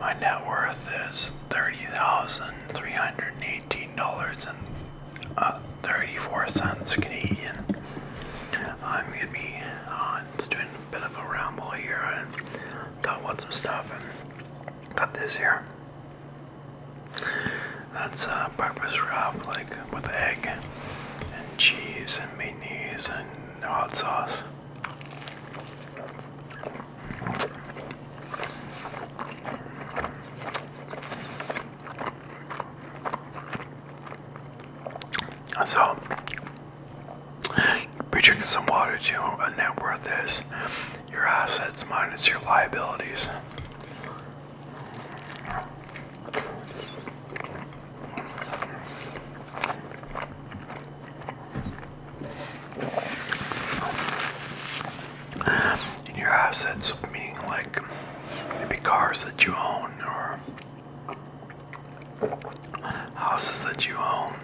My net worth is $30,318.34 Canadian. I'm gonna be just doing a bit of a ramble here and talk about some stuff, and got this here. That's a breakfast wrap, like with egg and cheese and mayonnaise and hot sauce. So, be drinking some water too. A net worth is your assets minus your liabilities. And your assets meaning like maybe cars that you own or houses that you own.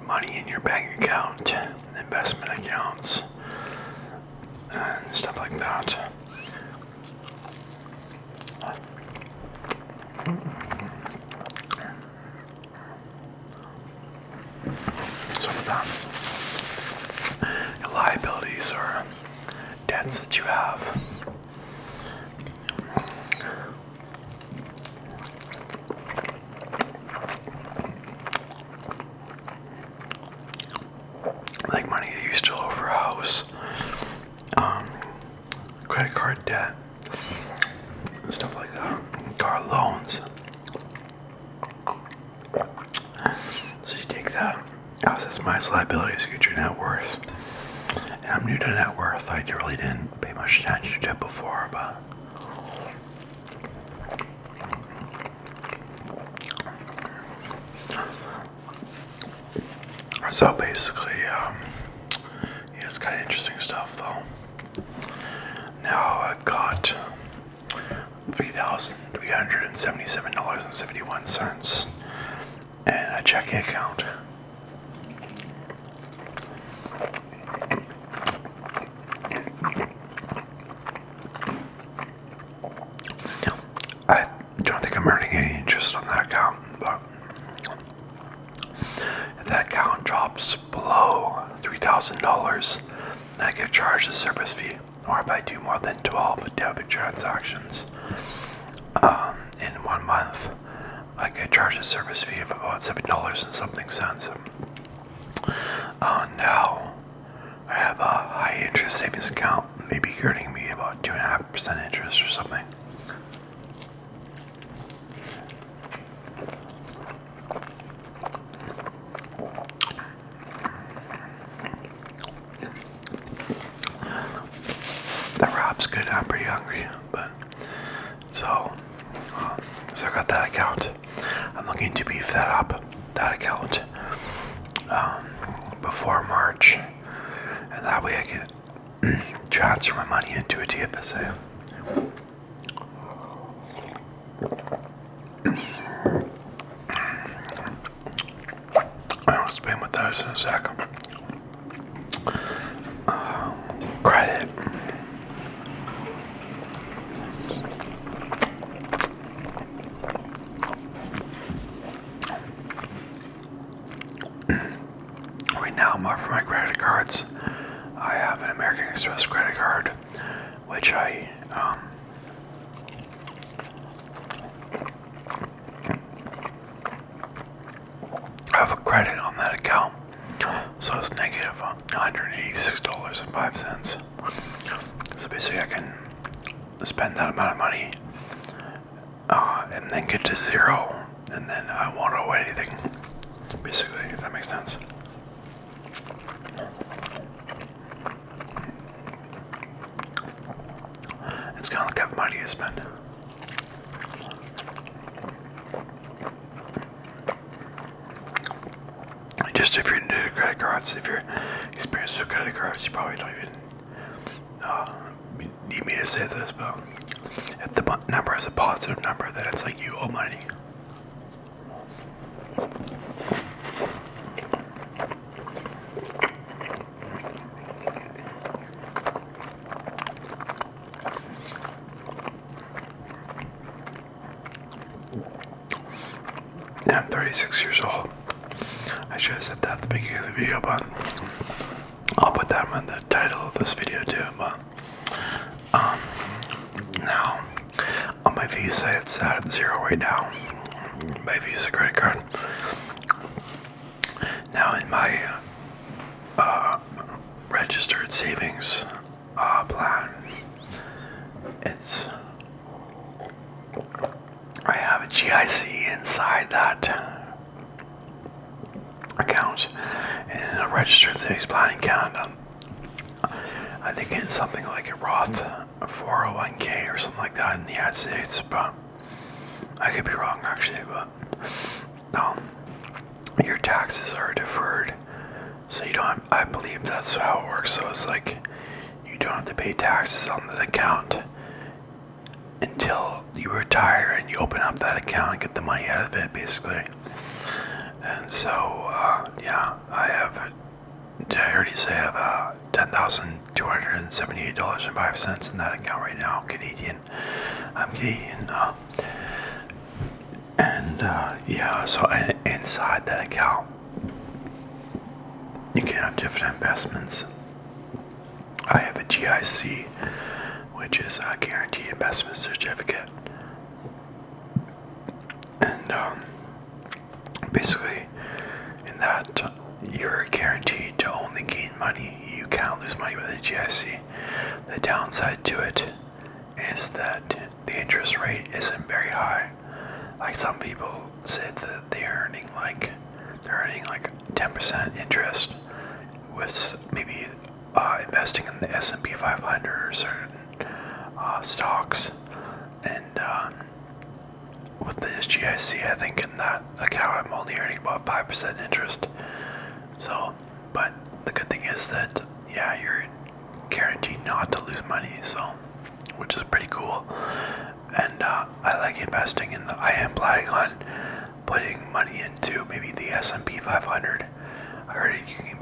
Money in your bank account, investment accounts, and stuff like that. So with that, your liabilities are debts that you have. Like money that you still owe for a house, credit card debt, stuff like that, car loans. So you take that, assets minus liabilities, you get your net worth. And I'm new to net worth. I really didn't pay much attention to it before, but so basically, it's kind of interesting stuff though. Now I've got $3,377.71 in a checking account. I don't think I'm earning any interest on that account, but if that account drops below $3,000, then I get charged a service fee. Or if I do more than 12 debit transactions in 1 month, I get charged a service fee of about $7 and something cents. Now I have a high interest savings account, maybe earning me about 2.5% interest or something. The wrap's good. I'm pretty hungry, but so I got that account. I'm looking to beef that up, that account, before March, and that way I can transfer my money into a TFSA. I'll explain what that is in a second. Credit. Right now, for my credit cards, I have an American Express credit card, which I have a credit on that account, so it's negative $186.05. So basically, I can spend that amount of money and then get to zero, and then I won't owe anything. Basically, if that makes sense. It's kind of like I have money to spend. Just if you're new to credit cards, if you're experienced with credit cards, you probably don't even need me to say this, but if the number is a positive number, then it's like you owe money. Yeah, I'm 36 years old. I should have said that at the beginning of the video, but I'll put that in the title of this video too. But now on my Visa, it's at 0 right now. My Visa credit card. Now in my registered savings plan, I have a GIC inside that account, and in a registered savings planning account, I think it's something like a Roth 401k or something like that in the United States, but I could be wrong actually. But your taxes are deferred, so you don't. I believe that's how it works. So it's like you don't have to pay taxes on that account until you retire and you open up that account and get the money out of it, basically. And so, yeah, I already say I have $10,278.05 in that account right now, Canadian. I'm Canadian. Yeah, so inside that account, you can have different investments. I have a GIC, which is a guaranteed investment certificate. And basically, in that, you're guaranteed to only gain money. You can't lose money with a GIC. The downside to it is that the interest rate isn't very high. Like some people say that they're earning like 10% interest with maybe investing in the S&P 500 or certain stocks, and with this GIC, I think in that account I'm only earning about 5% interest. So, but the good thing is that you're guaranteed not to lose money, so which is pretty cool. And I like investing in I am planning on putting money into maybe the S&P 500. I heard you can.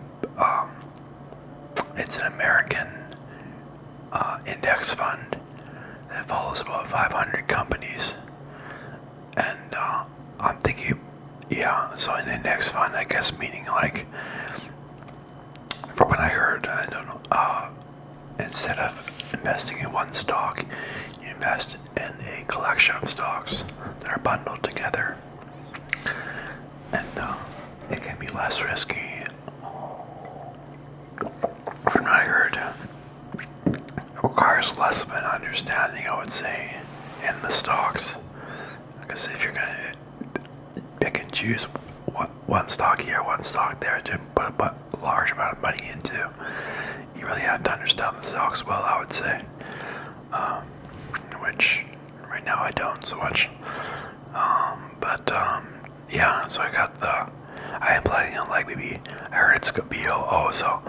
It's an American index fund that follows about 500 companies, and I'm thinking, so an index fund, I guess, meaning like, from what I heard, I don't know, instead of investing in one stock, you invest in a collection of stocks that are bundled together, and it can be less risky. From what I heard, it requires less of an understanding, I would say, in the stocks. Because if you're going to pick and choose one stock here, one stock there to put a large amount of money into, you really have to understand the stocks well, I would say. Which right now I don't so much. So I am planning on, like, maybe, I heard it's BOO, so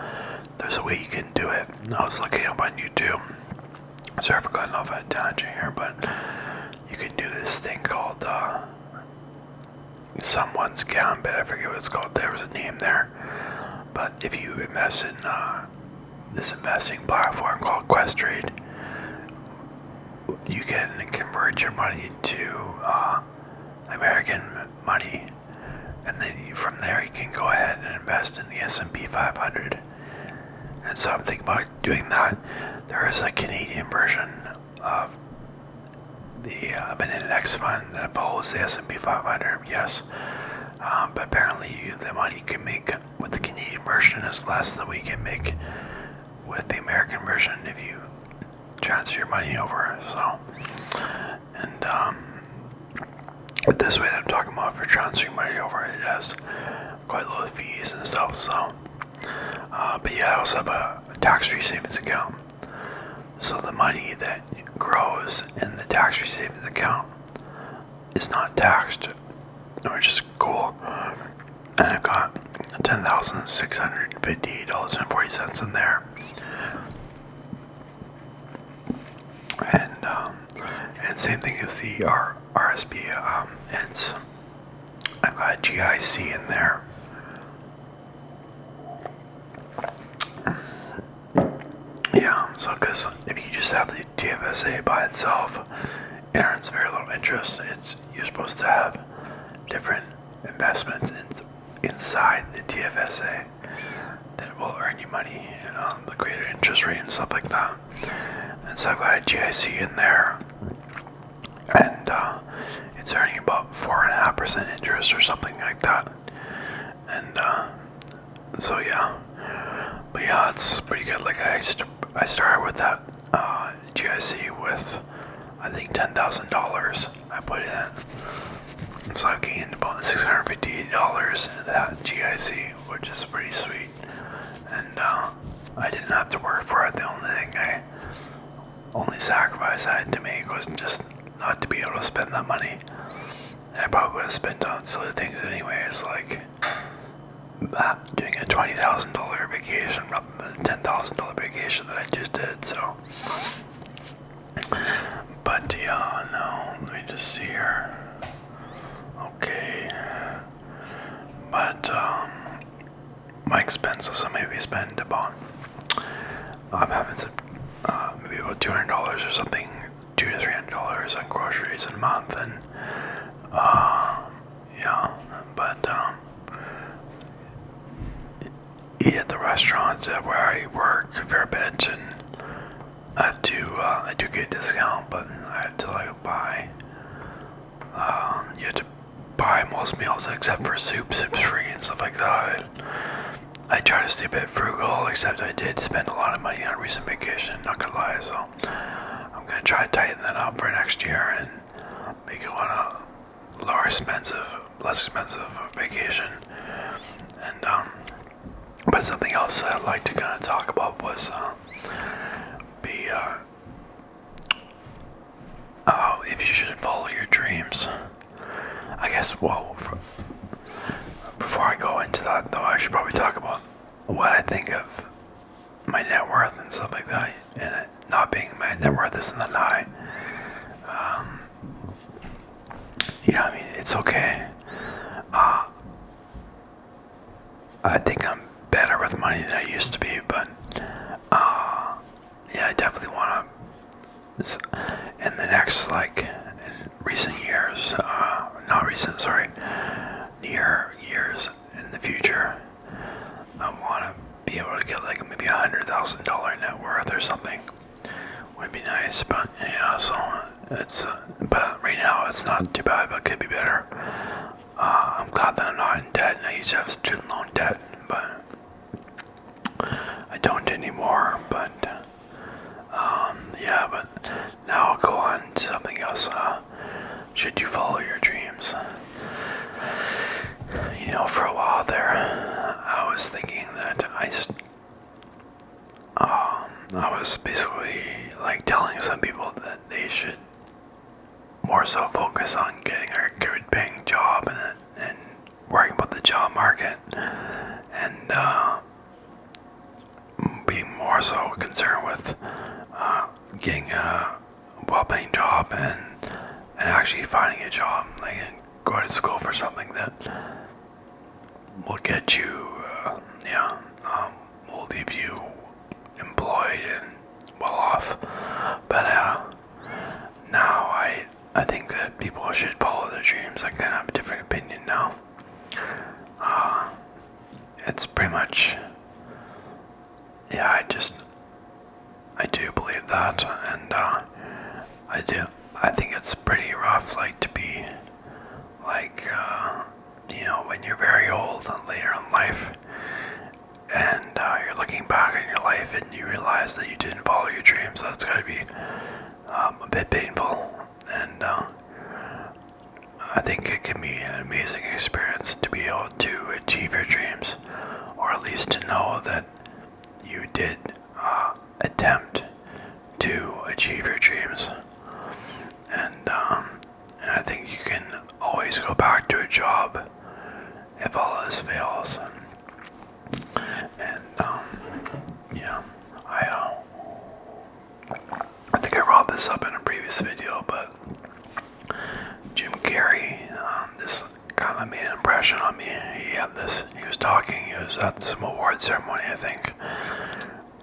there's a way you can do it. I was looking up on YouTube. Sorry for going off on a tangent here, but you can do this thing called someone's gambit. I forget what it's called. There was a name there. But if you invest in this investing platform called Questrade, you can convert your money to American money, and then from there you can go ahead and invest in the S&P 500. And so I'm thinking about doing that. There is a Canadian version of an index fund that follows the S&P 500, yes. But apparently the money you can make with the Canadian version is less than we can make with the American version if you transfer your money over. So, and but this way that I'm talking about for transferring money over, it has quite low fees and stuff. So, but I also have a tax-free savings account. So the money that grows in the tax-free savings account is not taxed, which is cool. And I've got $10,658.40 in there. And same thing as the RSP. I've got a GIC in there. So because if you just have the TFSA by itself, it earns very little interest. you're supposed to have different investments inside the TFSA that will earn you money, the greater interest rate and stuff like that. And so I've got a GIC in there, and it's earning about 4.5% interest or something like that. And so yeah, but yeah, it's pretty good. Like I started with that GIC with I think $10,000 I put in, so I gained about $658 in that GIC, which is pretty sweet. And I didn't have to work for it. The only thing only sacrifice I had to make was just not to be able to spend that money. I probably would have spent on silly things anyways, like doing a $20,000 vacation rather than a $10,000 vacation that I just did. So, but yeah, no, let me just see here. Okay, but my expenses, so maybe spend about I'm having some maybe about $200 or something, $200 to $300 on groceries a month, and yeah, but eat at the restaurant where I work a fair bit, and I do get a discount, but I have to like buy. You have to buy most meals except for soup's free and stuff like that. I try to stay a bit frugal, except I did spend a lot of money on a recent vacation, not gonna lie, so I'm gonna try to tighten that up for next year and make it on a less expensive vacation. And but something else I'd like to kind of talk about was if you should follow your dreams. I guess, well, before I go into that, though, I should probably talk about what I think of my net worth and stuff like that, and it not being my net worth isn't that high. Yeah, I mean, it's okay. I think I'm better with money than I used to be, but yeah, I definitely want to, in the next, like, in recent years, not recent, sorry, near years in the future, I want to be able to get like maybe $100,000 net worth or something. Would be nice, but yeah, so it's, but right now it's not too bad, but it could be better. I'm glad that I'm not in debt, and I used to have student loan debt, but I don't anymore. But yeah, but now I'll go on to something else. Should you follow your dreams? You know, for a while there, I was thinking that I was basically like telling some people that they should more so focus on getting a good paying job and worrying about the job market, and being more so concerned with getting a well-paying job and actually finding a job, like go to school for something that will get you, will leave you employed and well off. But now I think that people should follow their dreams. I kind of have a different opinion now. It's pretty much, yeah, I do believe that, and I think it's pretty rough, like, to be, like, when you're very old and later in life, and you're looking back on your life and you realize that you didn't follow your dreams. That's gotta be a bit painful, and I think it can be an amazing experience to be able to achieve your dreams, or at least to know that you did attempt to achieve your dreams. And I think you can always go back to a job if all else fails. And yeah, I think I brought this up in a previous video, but Jim Carrey, this kind of made an impression on me. He was talking, he was at some award ceremony, I think,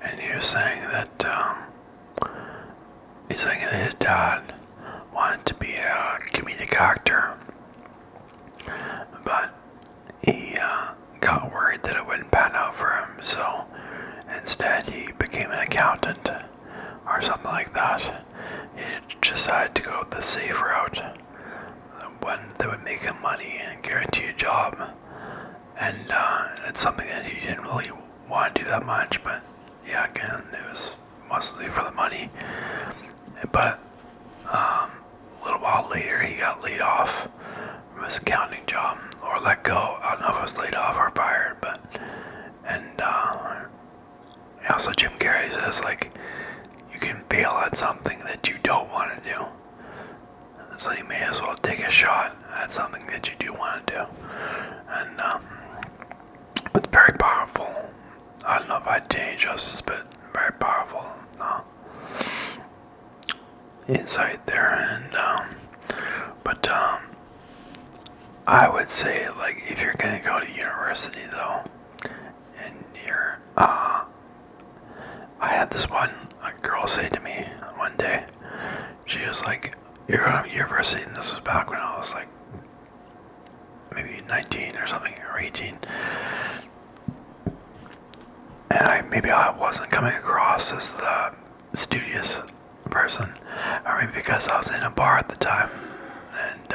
and he was saying that his dad wanted to be a comedic actor, instead he became an accountant or something like that. He decided to go the safe route, one that would make him money and guarantee a job. And it's something that he didn't really want to do that much, but yeah, again, it was mostly for the money. But a little while later, he got laid off from his accounting job, or let go. I don't know if it was laid off or fired, but and also Jim Carrey says, like, you can fail at something that you don't want to do, so you may as well take a shot at something that you do want to do. And it's very powerful. I don't know if I did any justice, but very powerful insight there. And but I would say, like, if you're gonna go to university though, and you're I had this one girl say to me one day, she was like, you're going to university, and this was back when I was like maybe 19 or something, or 18, and maybe I wasn't coming across as the studious person, or maybe because I was in a bar at the time, and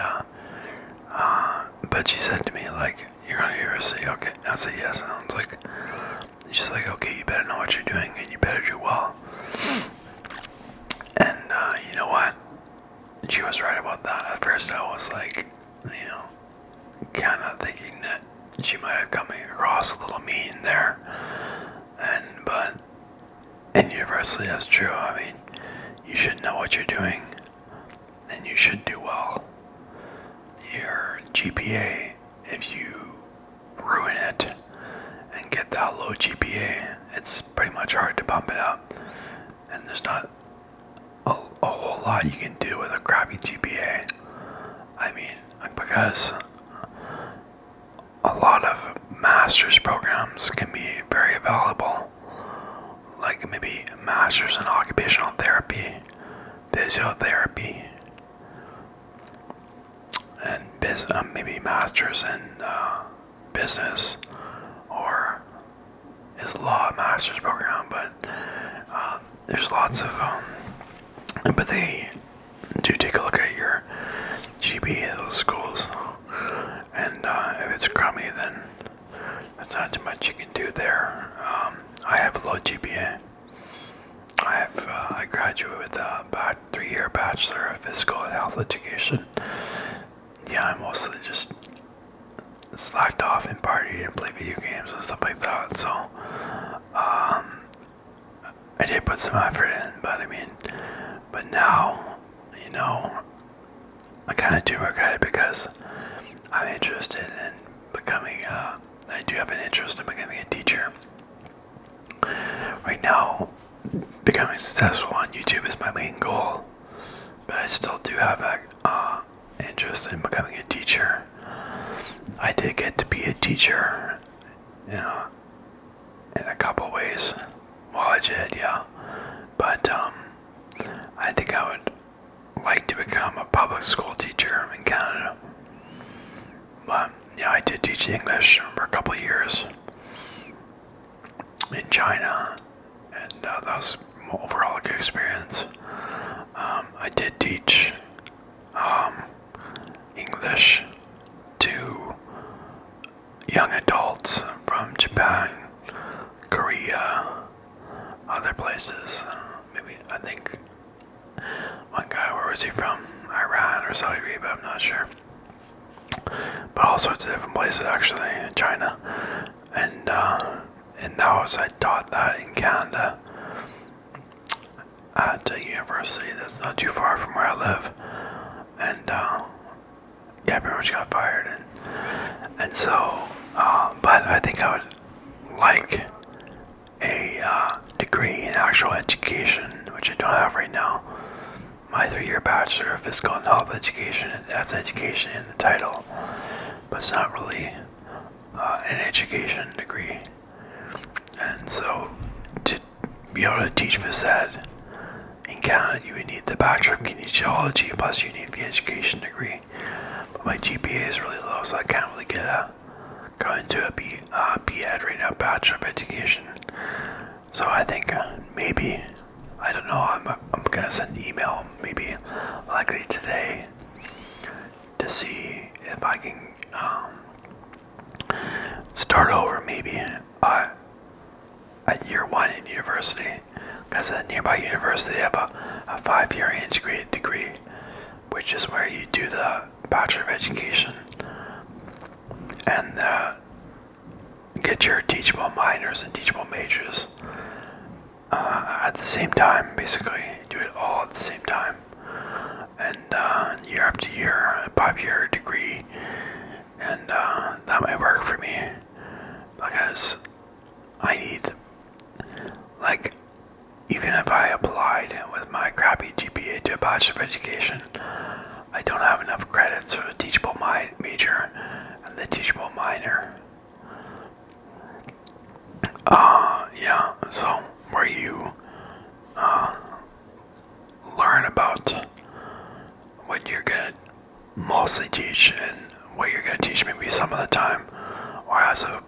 but she said to me, like, you're going to university, okay? And I said yes, and I was like, she's like, okay, you better know what you're doing, and you better do well. And you know what? She was right about that. At first I was like, kind of thinking that she might have come across a little mean there. But in university, that's true. I mean, you should know what you're doing, and you should do well. Your GPA, if you ruin it and get that low GPA, it's pretty much hard to bump it up. And there's not a whole lot you can do with a crappy GPA. I mean, because a lot of master's programs can be very valuable, like maybe a master's in occupational therapy, physiotherapy, and maybe master's in business, or is law a master's program. But there's lots of but they do take a look at your GPA at those schools, and if it's crummy, then there's not too much you can do there. I have a low GPA. I graduated with a 3-year Bachelor of Physical and Health Education. Yeah, I mostly just slacked off and partied and played video games and stuff like that. So I did put some effort in, but now, I kind of do regret it, because I'm interested in becoming, I do have an interest in becoming a teacher. Right now, becoming successful on YouTube is my main goal, but I still do have interest in becoming a teacher. I did get to be a teacher, in a couple ways. Well, I did, yeah. But I think I would like to become a public school teacher in Canada. But yeah, I did teach English for a couple of years in China, and that was overall a good experience. I did teach English to young adults from Japan, Korea, other places. Maybe, I think one guy, where was he from? Iran or Saudi Arabia, I'm not sure. But all sorts of different places, actually, in China. And I taught that in Canada at a university that's not too far from where I live. And yeah, I pretty much got fired. And so, but I think I would like a degree in actual education, which I don't have right now. My 3-year Bachelor of Physical and Health Education, that's education in the title, but it's not really an education degree. And so, to be able to teach phys ed in Canada, you would need the Bachelor of Kinesiology, plus you need the education degree. But my GPA is really low, so I can't really go into a B.Ed right now, Bachelor of Education. So I think maybe, I don't know, I'm gonna send an email maybe likely today to see if I can start over maybe at year one in university, because at nearby university I have a 5-year integrated degree, which is where you do the Bachelor of Education and get your teachable minors and teachable majors at the same time. Basically, you do it all at the same time, and year after year, a 5-year degree, and that might work for me because I need, like, even if I applied with my crappy GPA to a Bachelor of Education, I don't have enough credits for the teachable major and the teachable minor. Yeah, so where you learn about what you're gonna mostly teach and what you're gonna teach maybe some of the time, or as a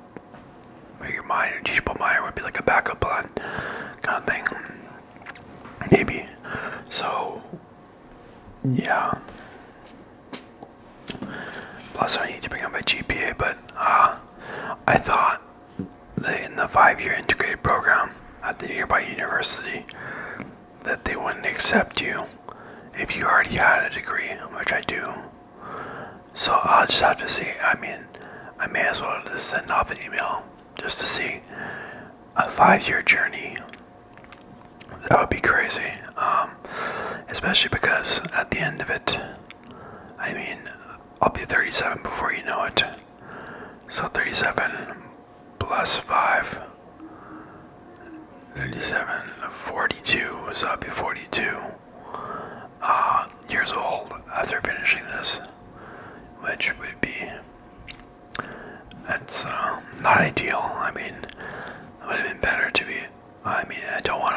your minor, teachable minor would be like a backup plan kind of thing, maybe. So yeah. Plus, I need to bring up my GPA, but I thought that in the 5-year integrated program at the nearby university that they wouldn't accept you if you already had a degree, which I do. So I'll just have to see. I mean, I may as well just send off an email just to see a 5-year journey. That would be crazy. Especially because at the end of it, I mean, I'll be 37 before you know it. So 37 plus 5, 37, 42, so I'll be 42 years old after finishing this, which would be, that's not ideal. I mean, it would have been better to be, I mean, I don't want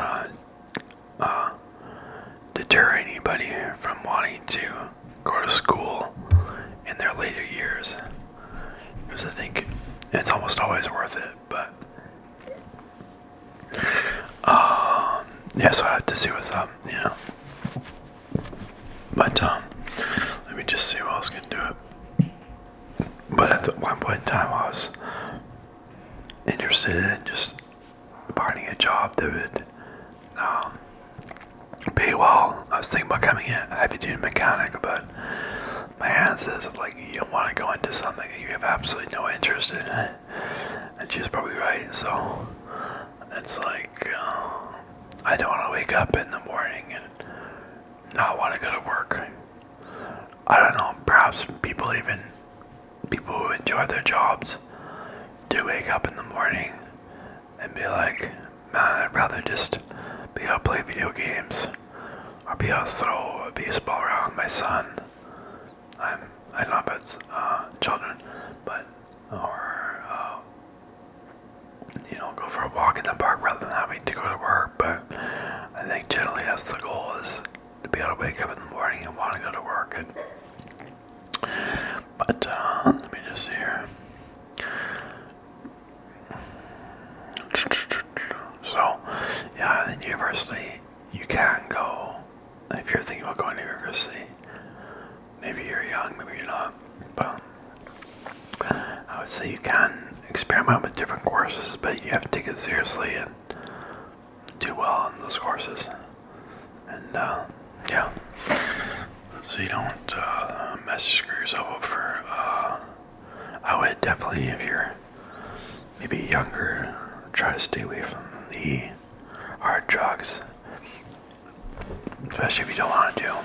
to deter anybody from wanting to go to school in their later years, because I think it's almost always worth it. But yeah, so I have to see what's up, you know. But let me just see what else can do it. But at one point in time, I was interested in just finding a job that would pay well. I was thinking about becoming a heavy-duty mechanic, but my aunt says, like, you don't want to go into something that you have absolutely no interest in. And she's probably right. So it's like, I don't want to wake up in the morning and not want to go to work. I don't know, perhaps people who enjoy their jobs do wake up in the morning and be like, man, I'd rather just be able to play video games or be able to throw a baseball around with my son. I don't know about children, but, or, you know, go for a walk in the park rather than having to go to work. But I think generally that's the goal, is to be able to wake up in the morning and want to go to work. But let me just see here. So, yeah, in university, you can go, if you're thinking about going to university. Maybe you're young, maybe you're not, but I would say you can experiment with different courses, but you have to take it seriously and do well in those courses. And yeah, so you don't screw yourself up for, I would definitely, if you're maybe younger, try to stay away from the hard drugs, especially if you don't want to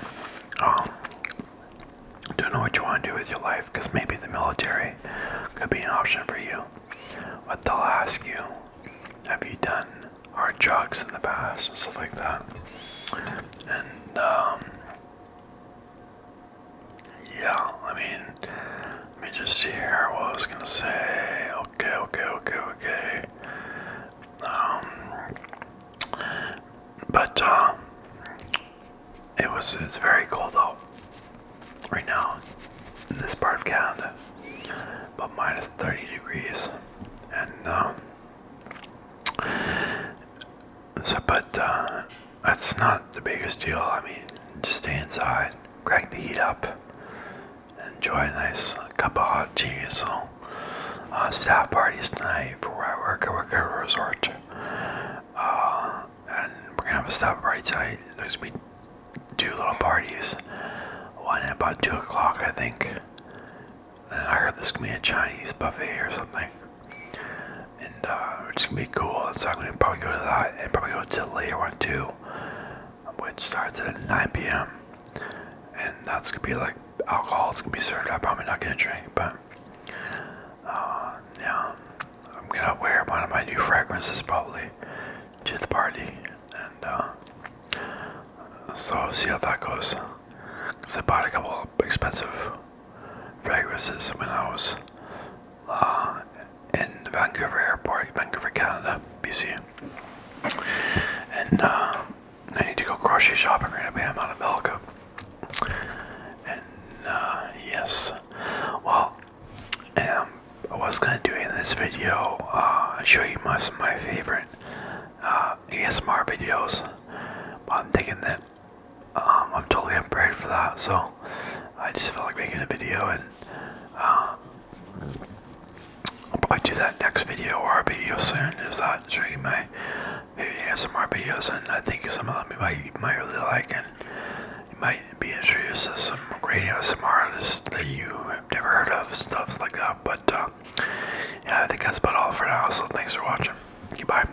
don't know what you want to do with your life, because maybe the military could be an option for you. But they'll ask you, have you done hard drugs in the past and stuff like that. And yeah, I mean, let me just see here what I was gonna say. Okay. But it's very cold out right now in this part of Canada, about minus 30 degrees, and But that's not the biggest deal. I mean, just stay inside, crank the heat up, enjoy a nice cup of hot tea. So, staff parties tonight for where I work. I work at a resort. And we're gonna have a staff party tonight. There's gonna be 2 little parties. One at about 2 o'clock, I think. And I heard this gonna be a Chinese buffet or something. And it's gonna be cool. So I'm gonna probably go to that and probably go to the later one too, which starts at 9 p.m. And that's gonna be like alcohol. It's gonna be served. I'm probably not gonna drink, but yeah, I'm gonna wear one of my new fragrances probably to the party, and so I'll see how that goes. Cause I bought a couple of expensive fragrances when I was in the Vancouver airport, Vancouver, Canada, BC. And I need to go grocery shopping right away. I'm out of milk. And yes, well, I was gonna do in this video show you some of my favorite ASMR videos, but I'm thinking that I'm totally unprepared for that, so I just felt like making a video, and I'll probably do that next video or a video soon. Is that show you my favorite ASMR videos, and I think some of them you might really like, and you might be introduced to some great ASMR artists that you have never heard of, stuff like that. But yeah, I think that's about all for now. So thanks for watching. Goodbye.